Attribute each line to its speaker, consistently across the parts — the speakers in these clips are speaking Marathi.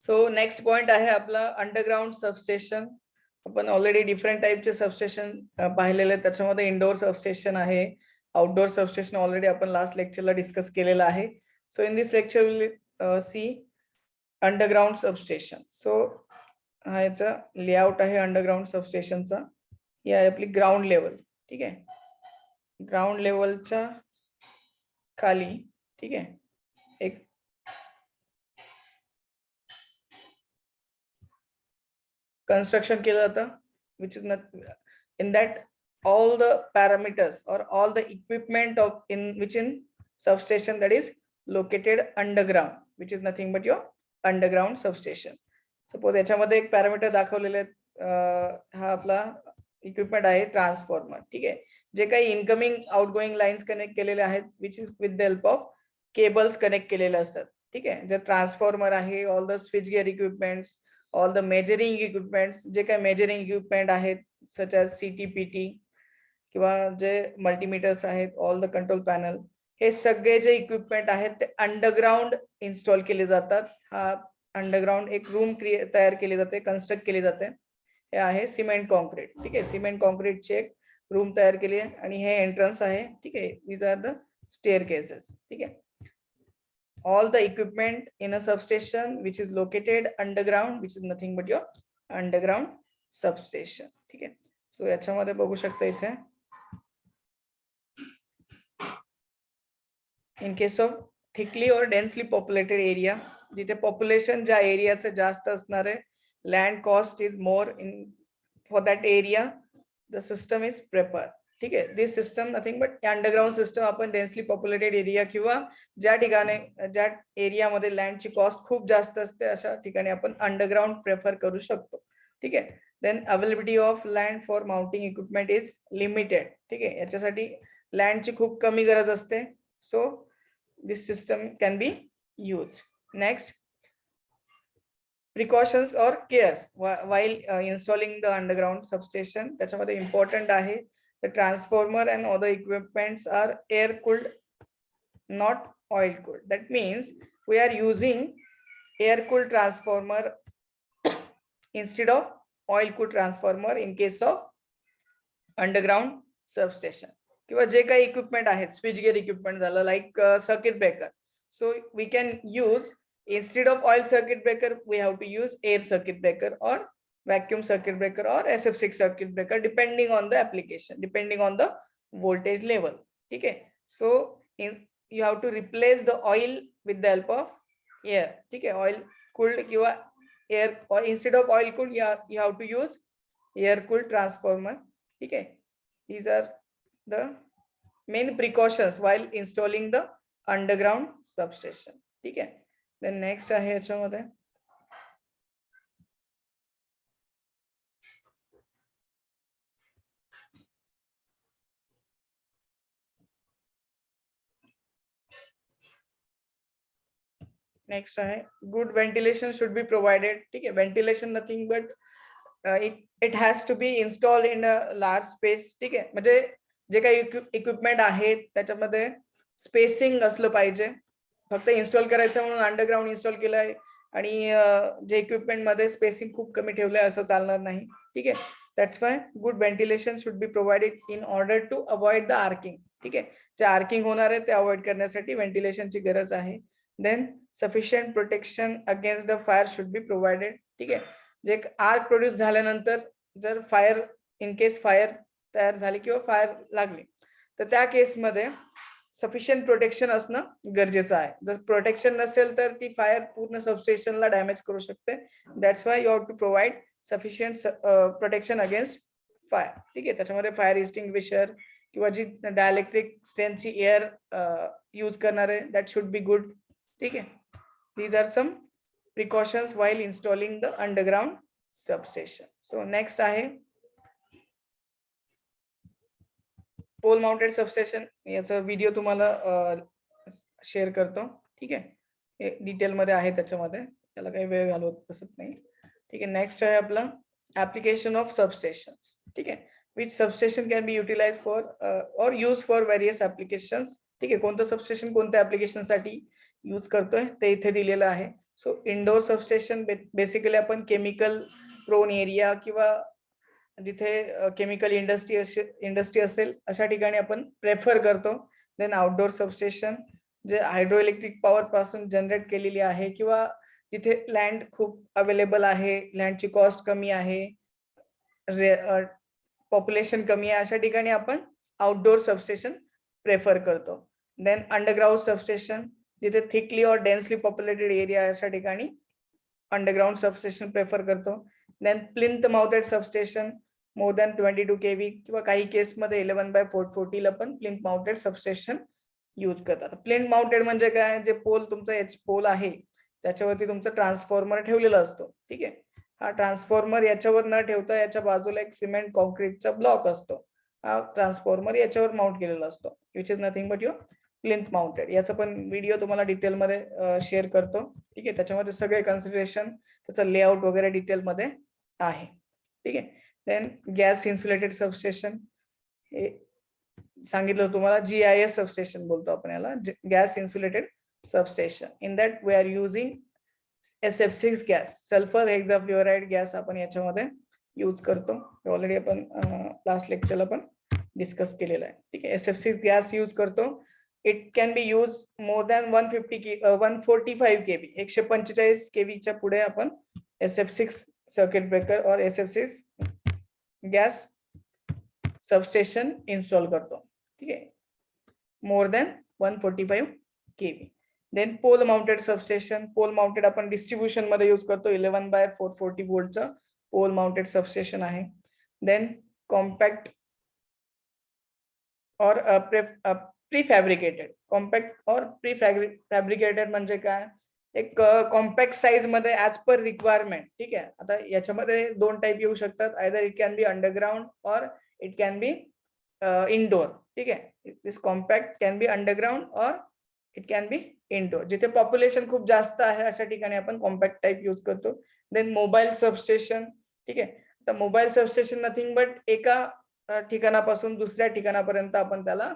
Speaker 1: सो नेक्स्ट पॉइंट आहे आपला अंडरग्राउंड सबस्टेशन. आपण ऑलरेडी डिफरंट टाईपचे सबस्टेशन पाहिलेले. त्याच्यामध्ये इंडोर सबस्टेशन आहे, आउटडोर सबस्टेशन ऑलरेडी आपण लास्ट लेक्चरला डिस्कस केलेलं आहे. So in this lecture will see underground substation. So हा याचा लेआउट आहे अंडरग्राउंड सबस्टेशनचा. ही आहे आपली ग्राउंड लेवल. ठीक आहे, ग्राउंड लेवलच्या खाली ठीक आहे एक construction केलं जातं, which is not in that all the parameters or all the equipment of in which in substation that is located underground, which is nothing but your underground substation. Suppose याच्यामध्ये एक पॅरामीटर दाखवलेले आहेत. हा आपला इक्विपमेंट आहे ट्रान्सफॉर्मर. ठीक आहे, जे काही इनकमिंग आउटगोइंग लाईन्स कनेक्ट केलेले आहेत which is with the help of cables connect केलेले असतात. ठीक आहे, जे ट्रान्सफॉर्मर आहे, all the switch gear equipments, all the measuring equipments, जे काही मेजरिंग इक्विपमेंट आहेत सच एज CTPT किंवा जे मल्टीमीटर्स आहेत, ऑल द कंट्रोल पॅनल, हे सगळे जे इक्विपमेंट आहेत ते अंडरग्राउंड इन्स्टॉल केले जातात. हा अंडरग्राउंड एक रूम तयार केली जाते, कन्स्ट्रक्ट केली जाते. हे आहे सिमेंट कॉन्क्रीट. ठीक आहे, सिमेंट कॉन्क्रीटची एक रूम तयार केली आहे आणि हे एंट्रन्स आहे. ठीक आहे, these are the staircases. ठीक आहे, all the equipment in a substation which is located underground, which is nothing but your underground substation. ठीक आहे, सो याच्यामध्ये बघू शकता इथे in case of thickly or densely populated area, जिथे पॉप्युलेशन ज्या एरियाचं जास्त असणार आहे, land cost is more in for that area, the system is prepare. ठीक आहे, this system nothing but underground system आपण डेन्सली पॉप्युलेटेड एरिया किंवा ज्या ठिकाणी ज्या एरियामध्ये लँडची कॉस्ट खूप जास्त असते अशा ठिकाणी आपण अंडरग्राउंड प्रेफर करू शकतो. ठीक आहे, then availability of land for mounting equipment is limited. ठीक आहे, याच्यासाठी लँडची खूप कमी गरज असते. So this system can be used. Next, precautions or cares while installing the underground substation. त्याच्यामध्ये important आहे, the transformer and other equipments are air cooled, not oil cooled. That means we are using air cooled transformer instead of oil cooled transformer in case of underground substation. किंवा जे काही इक्विपमेंट आहेत, स्विच गिअर इक्विपमेंट झालं, like circuit breaker. So we can use instead of oil circuit breaker we have to use air circuit breaker or vacuum circuit breaker or SF6 circuit breaker depending on the application, depending on the voltage level. ठीक है, so you have to replace the oil with the help of air. ठीक है, oil cooled किंवा air, or instead of oil cooled you have to use air cooled transformer. ठीक है, these are the main precautions while installing the underground substation. ठीक है, then next आहे याच्यामध्ये नेक्स्ट आहे good ventilation should be provided. ठीक आहे, ventilation nothing but it has to be installed in a large space. ठीक आहे, म्हणजे जे काही इक्विपमेंट आहेत त्याच्यामध्ये स्पेसिंग असलं पाहिजे. फक्त इन्स्टॉल करायचं म्हणून अंडरग्राउंड इन्स्टॉल केलंय आणि जे इक्विपमेंट मध्ये स्पेसिंग खूप कमी ठेवलंय असं चालणार नाही. ठीक आहे, that's why good ventilation should be provided in order to avoid the arcing. ठीक आहे, जे आर्किंग होणार आहे ते अवॉइड करण्यासाठी व्हेंटिलेशनची गरज आहे. Than sufficient protection against the fire should be provided. ठीक आहे, जे आर्क प्रोड्यूस झाल्यानंतर जर फायर इन केस फायर तयार झाली किंवा फायर लागली तर त्या केसमध्ये सफिशियंट प्रोटेक्शन असणं गरजेचं आहे. जर प्रोटेक्शन नसेल तर ती फायर पूर्ण सबस्टेशनला डॅमेज करू शकते. That's why you have to provide sufficient protection against fire. ठीक आहे, त्याच्यामध्ये फायर एक्सटिंग्विशर किंवा जी डायलेक्ट्रिक स्ट्रेंथची एअर यूज करणार आहे दॅट शुड बी गुड. ठीक आहे, these are some precautions while installing the underground substation. So next आहे पोल माउंटेड सबस्टेशन. याचा व्हिडिओ तुम्हाला शेअर करतो. ठीक आहे, हे डिटेल मध्ये आहे त्याच्यामध्ये, त्याला काही वेळ घालवत बसत नाही. ठीक आहे, नेक्स्ट आहे आपला ऍप्लिकेशन ऑफ सबस्टेशन्स. ठीक आहे, which substation can be utilize for और यूज फॉर व्हेरियस ऍप्लिकेशन्स. ठीक आहे, कोणतं सबस्टेशन कोणत्या ऍप्लिकेशन साठी यूज करतोय ते इथे दिलेलं आहे. सो इंडोर सबस्टेशन बेसिकली आपण केमिकल प्रोन एरिया किंवा जिथे केमिकल इंडस्ट्री असेल अशा ठिकाणी आपण प्रेफर करतो. देन आउटडोर सबस्टेशन जे हायड्रो इलेक्ट्रिक पॉवर पासून जनरेट केलेली आहे किंवा जिथे लँड खूप अवेलेबल आहे, लँडची कॉस्ट कमी आहे, पॉप्युलेशन कमी आहे, अशा ठिकाणी आपण आउटडोर सबस्टेशन प्रेफर करतो. देन अंडरग्राउंड सबस्टेशन जिथे थिकली और डेन्सली पॉप्युलेटेड एरिया अशा ठिकाणी अंडरग्राउंड सबस्टेशन प्रेफर करतो. Then plinth mounted substation more than 22 kV किंवा काही केसमध्ये 11/440 ला पण प्लिंथ माउंटेड सबस्टेशन यूज करतात. प्लिंथ माउंटेड म्हणजे काय, जे पोल तुमचा एच पोल आहे त्याच्यावरती तुमचा ट्रान्सफॉर्मर ठेवलेला असतो. ठीक आहे. हा ट्रान्सफॉर्मर याच्यावर न ठेवता याच्या बाजूला एक सिमेंट कॉन्क्रीटचा ब्लॉक असतो. हा ट्रान्सफॉर्मर याच्यावर माउंट केलेला असतो, which is nothing but your plinth mounted. याचा पण व्हिडिओ तुम्हाला डिटेल मध्ये शेअर करतो. ठीक आहे. त्याच्यामध्ये सगळे कन्सिडरेशन, त्याचा लेआउट वगैरे डिटेल मध्ये आहे. ठीक आहे. देन गॅस इन्सुलेटेड सबस्टेशन हे सांगितलं तुम्हाला, GIS सबस्टेशन बोलतो आपण याला, gas insulated substation. In that we are using SF6 gas, sulphur hexafluoride gas आपण याच्यामध्ये यूज करतो. ऑलरेडी आपण लास्ट लेक्चरला पण डिस्कस केलेला आहे. ठीक आहे. SF6 गॅस यूज करतो. It can B use more than 145 kV, 145 kV च्या पुढे आपण SF6 सर्किट ब्रेकर और SF6 गॅस सबस्टेशन इंस्टॉल करतो. ठीक आहे. More than 145 kV. Then pole mounted substation, pole mounted आपण डिस्ट्रीब्युशन मध्ये यूज करतो. 11/440 वोल्टचं पोल माउंटेड सबस्टेशन आहे. देन कॉम्पॅक्ट और प्रीफॅब्रिकेटेड. कॉम्पॅक्ट और प्रीफॅब्रिकेटेड म्हणजे काय, एक कॉम्पॅक्ट साइज मध्ये ऍज पर रिक्वायरमेंट. ठीक आहे. आता याच्यामध्ये दोन टाइप येऊ शकतात, either it can be underground और इट कॅन बी इनडोर. ठीक आहे. This compact can be underground और इट कॅन बी इनडोर. जिथे पॉप्युलेशन खूप जास्त आहे अशा ठिकाणी आपण कॉम्पॅक्ट टाइप यूज करतो. Then mobile substation. ठीक आहे. तर मोबाईल सबस्टेशन नथिंग बट एका ठिकाणापासून दुसऱ्या ठिकाणापर्यंत आपण त्याला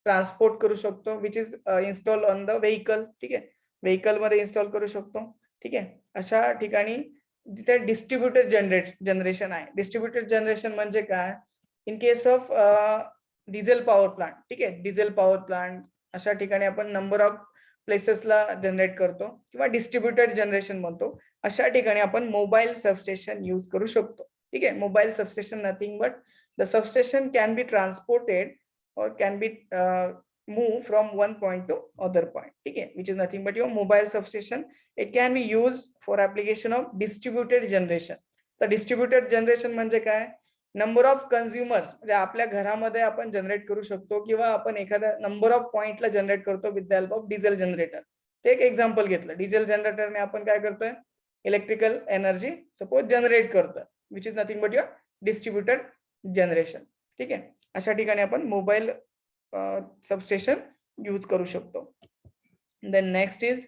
Speaker 1: ट्रान्सपोर्ट करू शकतो, which is install on the vehicle. ठीक आहे. व्हेकल मध्ये इन्स्टॉल करू शकतो. ठीक आहे. अशा ठिकाणी जिथे डिस्ट्रीब्युटेड जनरेशन आहे. डिस्ट्रीब्युटेड जनरेशन म्हणजे काय, in case of diesel power plant. ठीक आहे. डिझेल पॉवर प्लांट अशा ठिकाणी आपण नंबर ऑफ प्लेसेसला जनरेट करतो किंवा डिस्ट्रीब्युटेड जनरेशन म्हणतो. अशा ठिकाणी आपण मोबाईल सबस्टेशन यूज करू शकतो. ठीक आहे. Mobile substation nothing but the substation can B transported or can be move from one point to other point. ठीक आहे. which is nothing but your mobile substation. It can be used for application of distributed generation. तर डिस्ट्रीब्युटेड जनरेशन म्हणजे काय, नंबर ऑफ कन्झ्युमर्स म्हणजे आपल्या घरामध्ये आपण जनरेट करू शकतो किंवा आपण एखाद्या नंबर ऑफ पॉइंटला जनरेट करतो with the help of diesel generator. ते एक एक्झाम्पल घेतलं. डिझेल जनरेटरने आपण काय करतोय, इलेक्ट्रिकल एनर्जी सपोज जनरेट करतोय, which is nothing but your distributed generation. ठीक आहे. अशा ठिकाणी आपण मोबाईल सबस्टेशन यूज करू शकतो. Then next is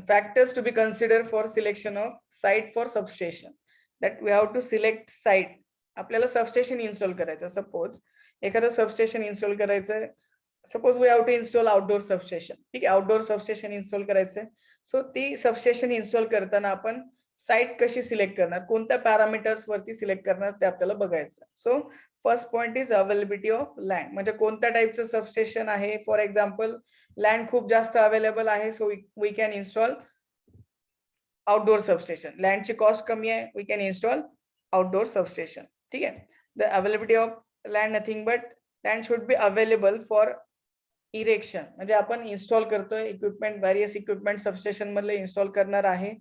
Speaker 1: factors to be considered for selection of site for substation. That we have to select site. आपल्याला सबस्टेशन इन्स्टॉल करायचं. सपोज एखादं सबस्टेशन इन्स्टॉल करायचं, suppose we have to install outdoor substation. ठीक आहे. आउटडोर सबस्टेशन इन्स्टॉल करायचंय. सो ती सबस्टेशन इन्स्टॉल करताना आपण साईट कशी सिलेक्ट करणार, कोणत्या पॅरामीटर्स वरती सिलेक्ट करणार ते आपल्याला बघायचं. So first point is availability of land. म्हणजे कोणत्या टाईपचं सबस्टेशन आहे. फॉर एक्झाम्पल लँड खूप जास्त अवेलेबल आहे, so we can install outdoor substation. लँडची कॉस्ट कमी आहे, we can install outdoor substation. ठीक आहे. The availability of land nothing but land should be available for erection. म्हणजे आपण इन्स्टॉल करतोय इक्विपमेंट, व्हॅरियस इक्विपमेंट सबस्टेशन मधले इन्स्टॉल करणार आहे.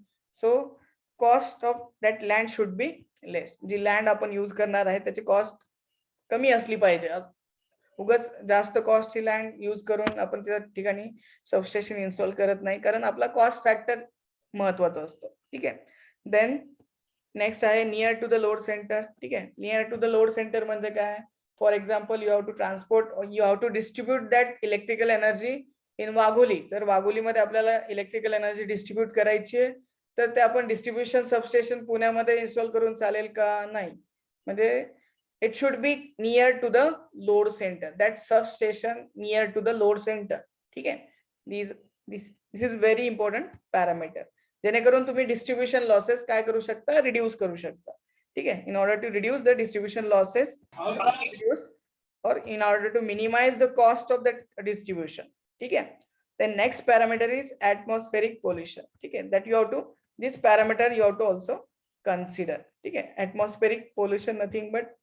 Speaker 1: So cost of that land should be less. जी लँड आपण यूज करणार आहे त्याची कॉस्ट कमी असली पाहिजे. उगाच जास्त कॉस्टची लँड यूज करून आपण त्या ठिकाणी सबस्टेशन इन्स्टॉल करत नाही, कारण आपला कॉस्ट फॅक्टर महत्वाचा असतो. ठीक आहे. देन नेक्स्ट आहे near to the load centre. ठीक आहे. Near to the load centre म्हणजे काय, for example you have to transport or you have to distribute that electrical energy in Wagholi. जर वाघोलीमध्ये आपल्याला इलेक्ट्रिकल एनर्जी डिस्ट्रीब्यूट करायची आहे तर ते आपण डिस्ट्रीब्युशन सबस्टेशन पुण्यामध्ये इन्स्टॉल करून चालेल का? नाही. म्हणजे it should be near to the load center, that substation near to the load center. ठीक आहे. this is very important parameter, जेणेकरून तुम्ही डिस्ट्रीब्युशन लॉसेस काय करू शकता? रिड्यूस करू शकता. ठीक आहे. in order to reduce the distribution losses or in order to minimize the cost of that distribution. ठीक आहे. then next parameter is atmospheric pollution. ठीक आहे. that you have to, this parameter you have to also consider. ठीक आहे. atmospheric pollution nothing but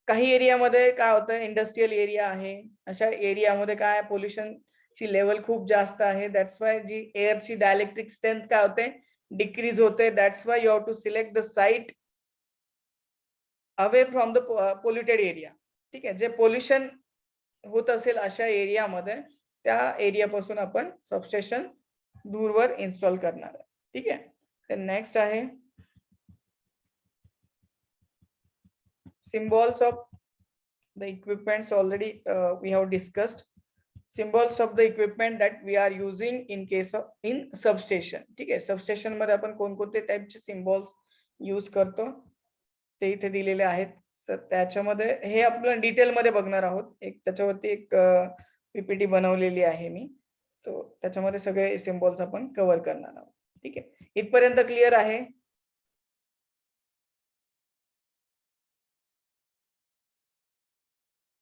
Speaker 1: काही एरियामध्ये काय होतं, इंडस्ट्रियल एरिया आहे, अशा एरियामध्ये काय पोल्युशन ची लेवल खूप जास्त आहे. दॅट्स वाय जी एअरची डायलेक्ट्रिक स्ट्रेंथ काय होते, डिक्रीज होते. That's why you have to select the site away from the polluted area. ठीक आहे. जे पोल्युशन होत असेल अशा एरियामध्ये त्या एरियापासून आपण सबस्टेशन दूरवर इन्स्टॉल करणार आहे. ठीक आहे. तर नेक्स्ट आहे symbols of the equipments. Already we have discussed symbols of the equipment that we are using in case of in substation. ठीक आहे. सबस्टेशन मध्ये आपण कोणकोणते टाइपचे सिम्बॉल्स यूज करतो ते इथे दिलेले आहेत. त्याच्यामध्ये हे आपण डिटेल मध्ये बघणार आहोत. एक त्याच्यावरती एक पीपीटी बनवलेली आहे मी, तो त्याच्यामध्ये सगळे सिम्बॉल्स आपण कव्हर करणार आहोत. ठीक आहे. इथपर्यंत क्लिअर आहे?